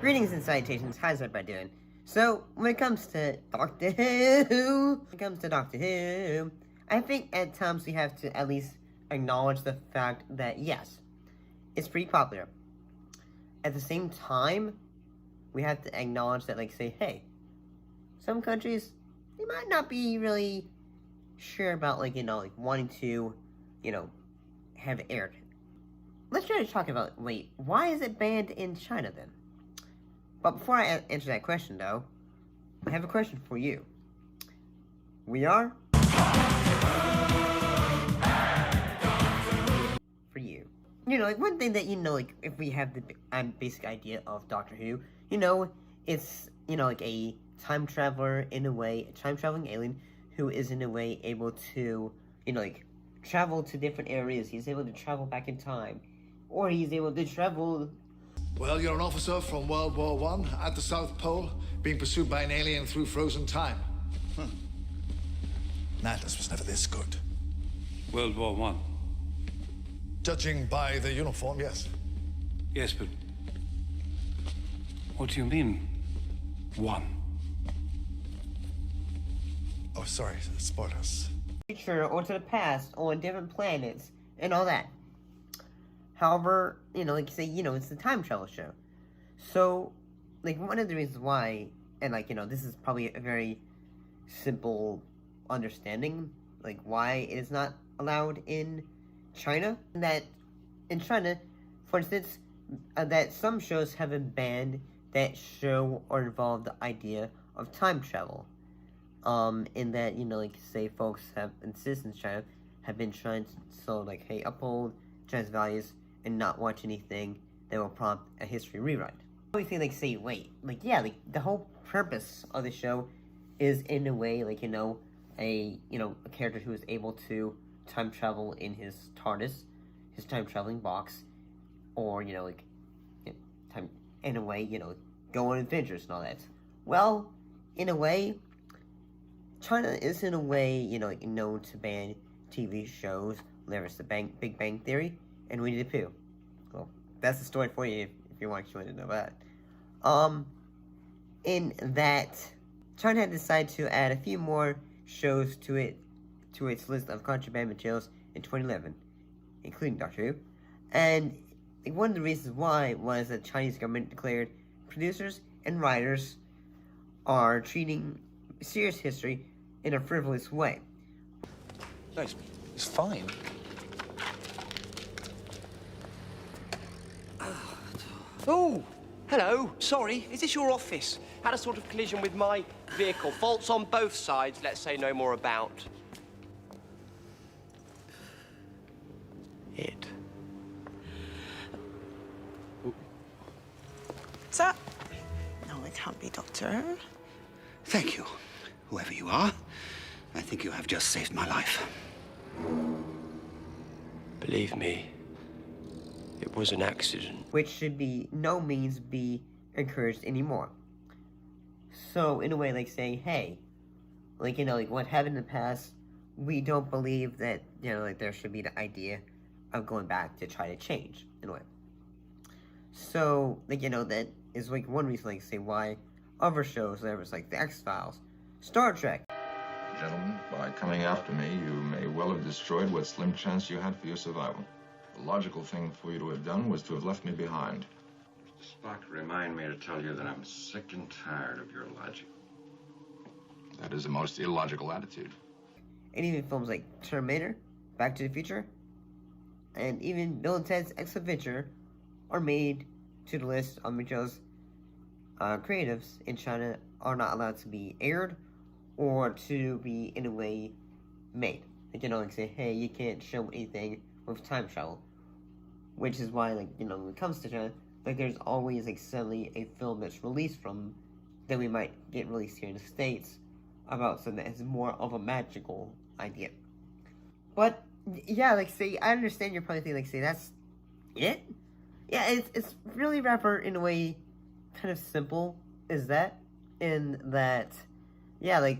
Greetings and salutations, how's everybody doing? So, when it comes to Doctor Who, I think at times we have to at least acknowledge the fact that, yes, it's pretty popular. At the same time, we have to acknowledge that, say, hey, some countries, they might not be really sure about, wanting to, have it aired. Let's try to talk about, why is it banned in China then? But before I answer that question, though, I have a question for you. We are? For you. One thing that, if we have the basic idea of Doctor Who, it's, a time traveler in a way, a time-traveling alien who is in a way able to, travel to different areas. He's able to travel back in time. Or he's able to travel... Well, you're an officer from World War I at the South Pole, being pursued by an alien through frozen time. Atlas was never this good. World War I? Judging by the uniform, yes. Yes, but what do you mean, one? Oh, sorry, spoilers. Future or to the past on different planets and all that. However, it's a time travel show. So, one of the reasons why, and, this is probably a very simple understanding, why it is not allowed in China. That in China, for instance, that some shows have been banned that show or involve the idea of time travel. In that, say folks and citizens in China have been trying to, hey, uphold China's values and not watch anything that will prompt a history rewrite. We think, say, the whole purpose of the show is in a way, a character who is able to time travel in his TARDIS, his time traveling box, or, time, in a way, go on adventures and all that. Well, in a way, China is in a way, known to ban TV shows. There's the Big Bang Theory and Winnie the Pooh. Well, that's the story for you if you want to know that. In that, China had decided to add a few more shows to its list of contraband materials in 2011, including Doctor Who. And one of the reasons why was that the Chinese government declared producers and writers are treating serious history in a frivolous way. No, it's fine. Oh, hello. Sorry, is this your office? Had a sort of collision with my vehicle. Faults on both sides, let's say no more about. It. Sir? No, it can't be, Doctor. Thank you, whoever you are. I think you have just saved my life. Believe me, it was an accident. Which should be no means be encouraged anymore. So, in a way, saying, hey, what happened in the past, we don't believe that, there should be the idea of going back to try to change, in a way. So, that is, one reason, say, why other shows, there was, the X-Files, Star Trek. Gentlemen, by coming after me, you may well have destroyed what slim chance you had for your survival. The logical thing for you to have done was to have left me behind. Mr. Spock, remind me to tell you that I'm sick and tired of your logic. That is a most illogical attitude. And even films like Terminator, Back to the Future, and even Bill and Ted's Excellent Adventure are made to the list on which creatives in China are not allowed to be aired or to be, in a way, made. Say, hey, you can't show anything with time travel. Which is why, when it comes to China, there's always, suddenly a film that's released from that we might get released here in the States about something that has more of a magical idea. But, yeah, say, I understand you're probably thinking, say, that's it? Yeah, it's really rather, in a way, kind of simple as that. In that, yeah,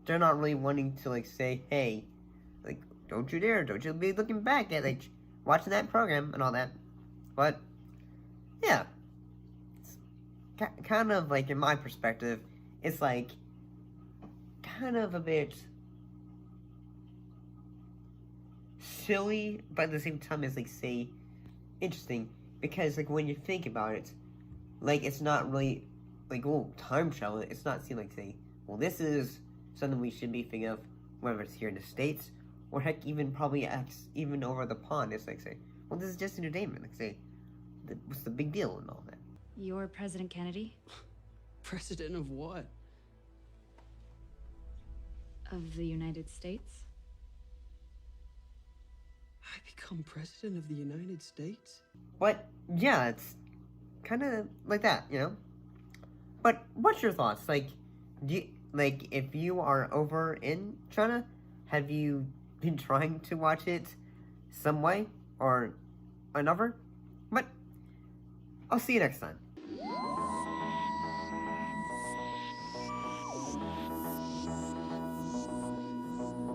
they're not really wanting to, say, hey, don't you dare, don't you be looking back at, watching that program and all that. But, yeah, it's kind of like in my perspective, it's like kind of a bit silly, but at the same time, it's like say interesting because like when you think about it, like it's not really like time travel. It's not seen like say this is something we should be thinking of, whether it's here in the States or heck even probably even over the pond. It's like say this is just entertainment. Like say what's the big deal and all that. You're President Kennedy? President of what? Of the United States? I become president of the United States? But yeah, it's kind of like that, you know. But what's your thoughts? Like, if you are over in China, have you been trying to watch it some way or another? But I'll see you next time.